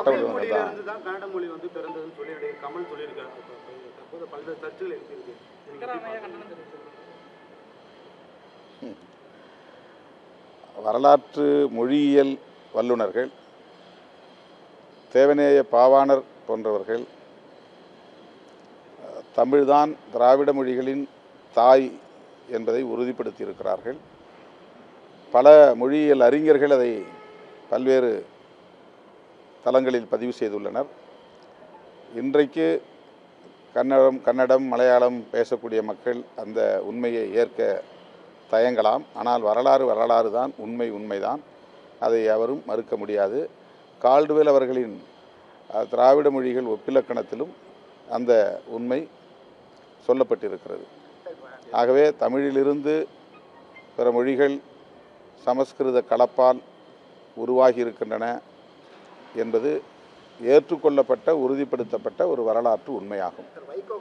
சட்ட வல்லுநர்கள் தான். கன்னட மொழி வந்து பிறந்ததுன்னு சொல்லி கமல் சொல்லியிருக்காரு. தற்போது பல்வேறு சர்ச்சைகள் இருக்கு. வரலாற்று மொழியியல் வல்லுநர்கள், தேவநேய பாவாணர் போன்றவர்கள் தமிழ்தான் திராவிட மொழிகளின் தாய் என்பதை உறுதிப்படுத்தியிருக்கிறார்கள். பல மொழியியல் அறிஞர்கள் அதை பல்வேறு தளங்களில் பதிவு செய்துள்ளனர். இன்றைக்கு கன்னடம், மலையாளம் பேசக்கூடிய மக்கள் அந்த உண்மையை ஏற்க தயங்கலாம். ஆனால் வரலாறு தான், உண்மைதான். அதை அவரும் மறுக்க முடியாது. கால்டுவெல் அவர்களின் திராவிட மொழிகள் ஒப்பிலக்கணத்திலும் அந்த உண்மை சொல்லப்பட்டிருக்கிறது. ஆகவே தமிழிலிருந்து பிற மொழிகள் சமஸ்கிருத கலப்பால் உருவாகி இருக்கின்றன என்பது ஏற்றுக்கொள்ளப்பட்ட, உறுதிப்படுத்தப்பட்ட ஒரு வரலாற்று உண்மையாகும்.